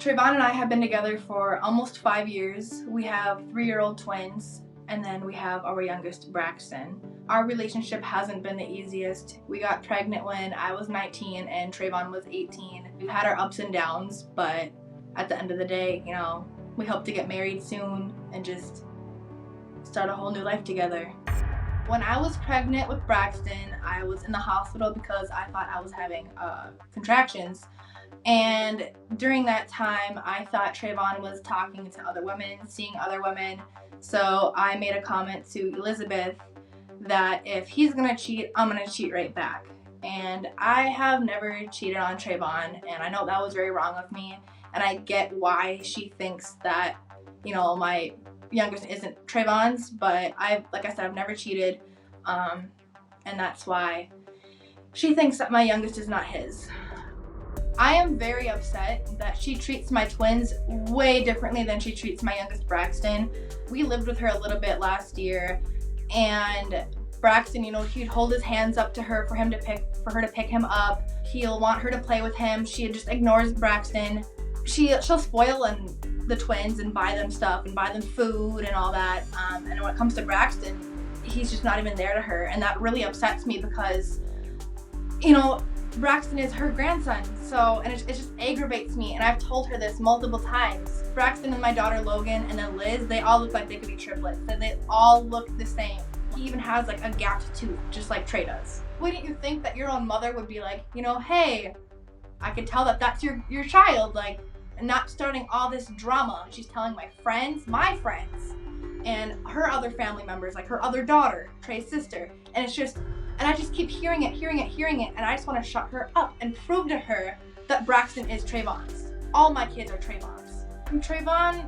Trayvon and I have been together for almost 5 years. We have 3-year-old twins, and then we have our youngest, Braxton. Our relationship hasn't been the easiest. We got pregnant when I was 19 and Trayvon was 18. We've had our ups and downs, but at the end of the day, we hope to get married soon and just start a whole new life together. When I was pregnant with Braxton, I was in the hospital because I thought I was having contractions. And during that time, I thought Trayvon was talking to other women, seeing other women. So I made a comment to Elizabeth that if he's gonna cheat, I'm gonna cheat right back. And I have never cheated on Trayvon, and I know that was very wrong of me. And I get why she thinks that, my youngest isn't Trayvon's, but like I said, I've never cheated. And that's why she thinks that my youngest is not his. I am very upset that she treats my twins way differently than she treats my youngest, Braxton. We lived with her a little bit last year, and Braxton, he'd hold his hands up to her for her to pick him up. He'll want her to play with him. She just ignores Braxton. She'll spoil the twins and buy them stuff and buy them food and all that. And when it comes to Braxton, he's just not even there to her, and that really upsets me because, Braxton is her grandson, and it just aggravates me, and I've told her this multiple times. Braxton and my daughter Logan and then Liz, they all look like they could be triplets, and they all look the same. He even has like a gapped tooth, just like Trey does. Wouldn't you think that your own mother would be like, hey, I can tell that that's your child, and not starting all this drama. She's telling my friends, and her other family members, like her other daughter, Trey's sister, and I just keep hearing it, and I just want to shut her up and prove to her that Braxton is Trayvon's. All my kids are Trayvon's. And Trayvon,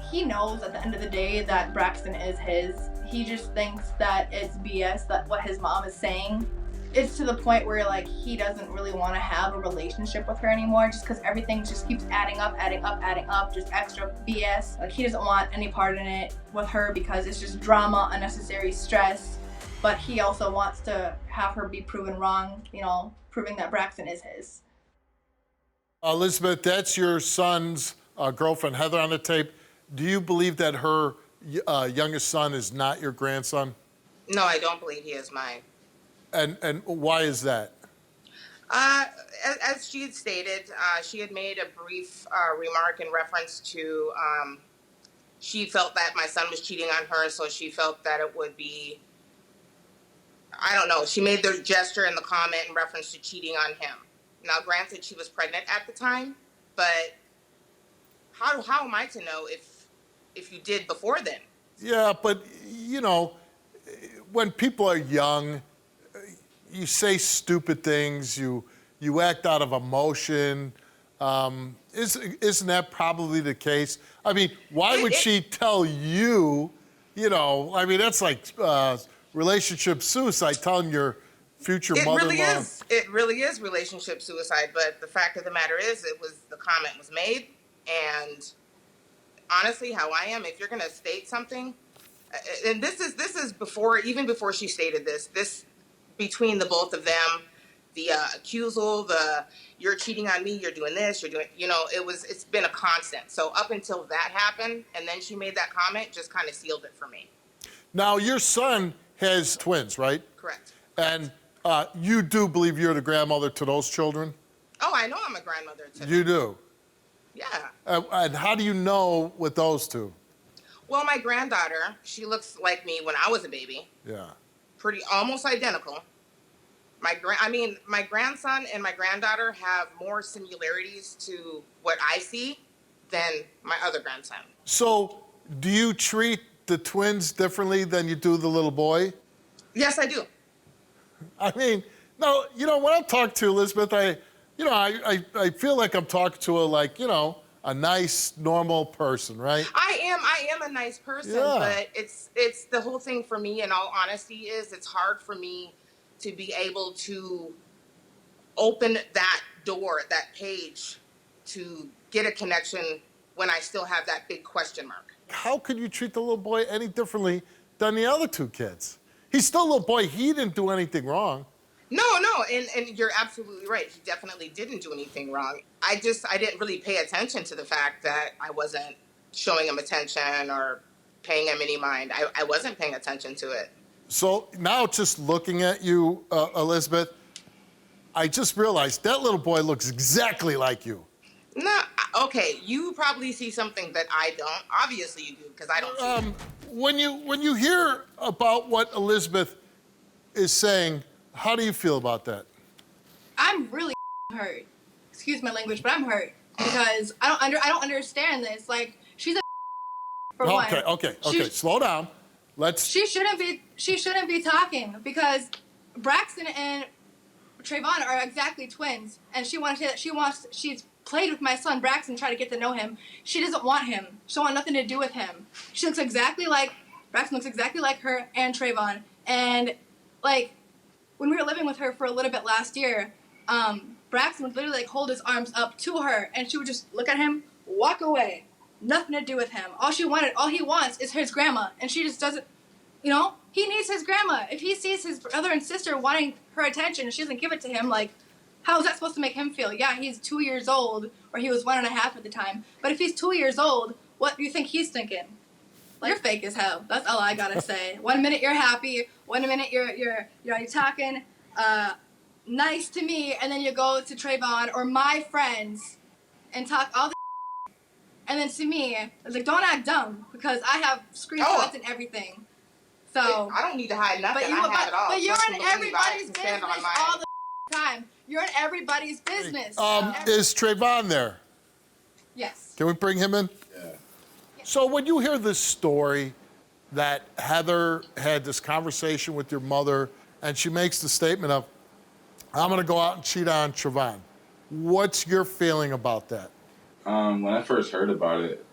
he knows at the end of the day that Braxton is his. He just thinks that it's BS, that what his mom is saying. It's to the point where, he doesn't really want to have a relationship with her anymore just because everything just keeps adding up, just extra BS. He doesn't want any part in it with her because it's just drama, unnecessary stress. But he also wants to have her be proven wrong, proving that Braxton is his. Elizabeth, that's your son's girlfriend, Heather, on the tape. Do you believe that her youngest son is not your grandson? No, I don't believe he is mine. And why is that? As she had stated, she had made a brief remark in reference to she felt that my son was cheating on her, so she felt that it would be, I don't know, she made the gesture and the comment in reference to cheating on him. Now, granted, she was pregnant at the time, but how am I to know if you did before then? Yeah, but, when people are young, you say stupid things, you act out of emotion. Isn't that probably the case? I mean, why would she tell you, that's like relationship suicide, telling your future mother-in-law. It really is relationship suicide, but the fact of the matter is the comment was made, and honestly, how I am, if you're going to state something, and this is even before she stated this between the both of them, the accusal, you're cheating on me, you're doing this, you're doing, it's been a constant. So up until that happened, and then she made that comment, just kind of sealed it for me. Now, your son has twins, right? Correct. And you do believe you're the grandmother to those children? Oh, I know I'm a grandmother to them. You do? Yeah. And how do you know with those two? Well, my granddaughter, she looks like me when I was a baby. Yeah. Almost identical. My grandson and my granddaughter have more similarities to what I see than my other grandson. So, do you treat the twins differently than you do the little boy? Yes, I do. I mean, no, when I talk to Elizabeth, I feel like I'm talking to her a nice, normal person, right? I am a nice person, yeah. But it's the whole thing for me, in all honesty, is it's hard for me to be able to open that door, that page, to get a connection when I still have that big question mark. How could you treat the little boy any differently than the other two kids? He's still a little boy. He didn't do anything wrong. No, and you're absolutely right. He definitely didn't do anything wrong. I didn't really pay attention to the fact that I wasn't showing him attention or paying him any mind. I wasn't paying attention to it. So now just looking at you, Elizabeth, I just realized that little boy looks exactly like you. No, okay, you probably see something that I don't. Obviously you do, because I don't see it. When you hear about what Elizabeth is saying, how do you feel about that? I'm really hurt. Excuse my language, but I'm hurt because I don't understand this. Like, she's a for one. Okay. Slow down. She shouldn't be talking because Braxton and Trayvon are exactly twins, and she's played with my son Braxton, try to get to know him. She doesn't want him. She don't want nothing to do with him. She looks exactly like Braxton, looks exactly like her and Trayvon. And like when we were living with her for a little bit last year, Braxton would literally like hold his arms up to her, and she would just look at him, walk away. Nothing to do with him. All he wants is his grandma, and she just doesn't. He needs his grandma. If he sees his brother and sister wanting her attention and she doesn't give it to him, like, how is that supposed to make him feel? Yeah, he's 2 years old, or he was 1.5 at the time. But if he's 2 years old, what do you think he's thinking? Like, you're fake as hell. That's all I gotta say. 1 minute you're happy, 1 minute you're talking nice to me, and then you go to Trayvon or my friends and talk all the and then to me, it's like, don't act dumb, because I have screenshots and everything. So I don't need to hide nothing. I have it all. But you're in everybody's business all the time. You're in everybody's business. Is Trayvon there? Yes. Can we bring him in? Yeah. So when you hear this story that Heather had this conversation with your mother and she makes the statement of, I'm gonna go out and cheat on Trayvon, what's your feeling about that? When I first heard about it,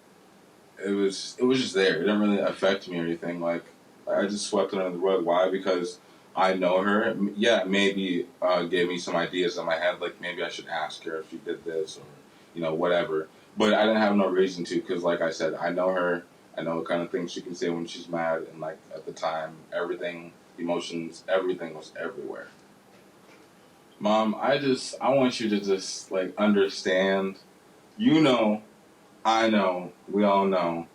it was just there. It didn't really affect me or anything. Like, I just swept it under the rug. Why? Because I know her. Yeah, maybe gave me some ideas in my head. Like, maybe I should ask her if she did this or, whatever. But I didn't have no reason to, because, like I said, I know her. I know what kind of things she can say when she's mad. And, like, at the time, everything, emotions, everything was everywhere. Mom, I want you to just, like, understand. I know, we all know.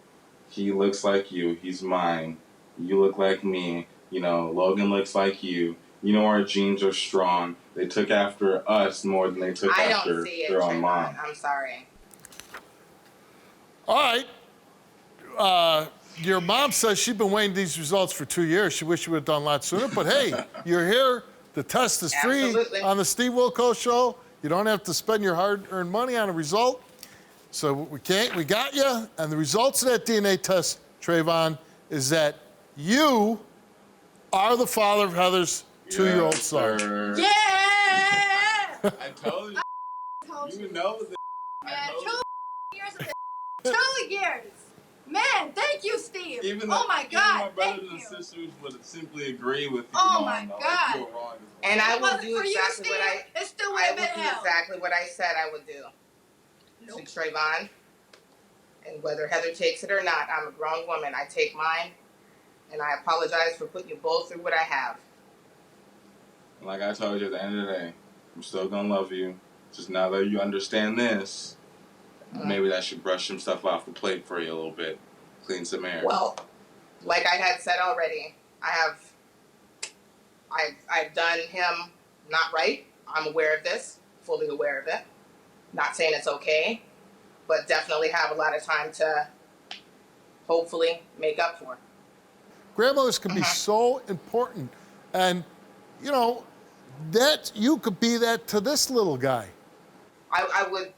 He looks like you. He's mine. You look like me. Logan looks like you. Our genes are strong. They took after us more than they took after their own mom. I'm sorry. All right. Your mom says she's been waiting these results for 2 years. She wished you would have done a lot sooner. But hey, you're here. The test is free. Absolutely. On the Steve Wilkos Show. You don't have to spend your hard-earned money on a result. So we got you. And the results of that DNA test, Trayvon, is that you are the father of Heather's 2-year-old son. Sir. Yeah! I told you. You know this. Man, 2 years of this. 2 years. Man, thank you, Steve. Oh my God, my thank brothers you. and sisters would simply agree with you. Oh my God. You're wrong. And I will do for you, exactly Steve, it still would I have will been do hell. exactly what I said I would do. Nope. To Trayvon. And whether Heather takes it or not, I'm a grown woman. I take mine. And I apologize for putting you both through what I have. Like I told you, at the end of the day, I'm still gonna love you. Just now that you understand this, maybe that should brush some stuff off the plate for you a little bit. Clean some air. Well, like I had said already, I've done him not right. I'm aware of this, fully aware of it. Not saying it's okay, but definitely have a lot of time to hopefully make up for. Grandmothers can be so important. And, that you could be that to this little guy. I would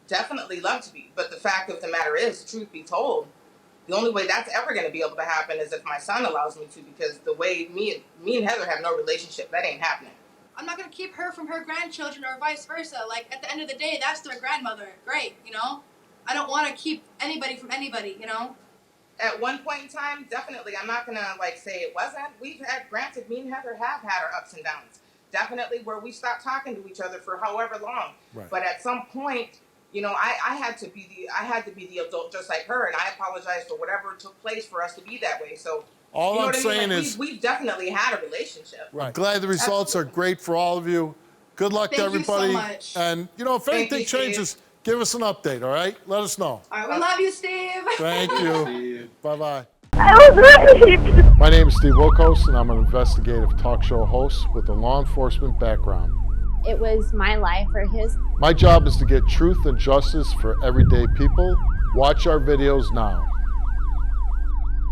definitely love to be, but the fact of the matter is, truth be told, the only way that's ever going to be able to happen is if my son allows me to, because the way me and Heather have no relationship, that ain't happening. I'm not going to keep her from her grandchildren or vice versa. Like, at the end of the day, that's their grandmother. Great, I don't want to keep anybody from anybody, At one point in time, definitely, I'm not going to, say it wasn't. Granted, me and Heather have had our ups and downs. Definitely where we stopped talking to each other for however long. Right. But at some point, You know, I had to be the adult just like her, and I apologize for whatever took place for us to be that way. So All you know I'm what I mean? saying Like, is, we've definitely had a relationship. I'm glad the results are great for all of you. Good luck to Thank you so everybody. much. And, you know, if Thank anything you, Steve. changes, give us an update, all right? Let us know. All right, we love you, Steve. Thank you. Bye-bye. I was raped. My name is Steve Wilkos, and I'm an investigative talk show host with a law enforcement background. It was my life or his. My job is to get truth and justice for everyday people. Watch our videos now.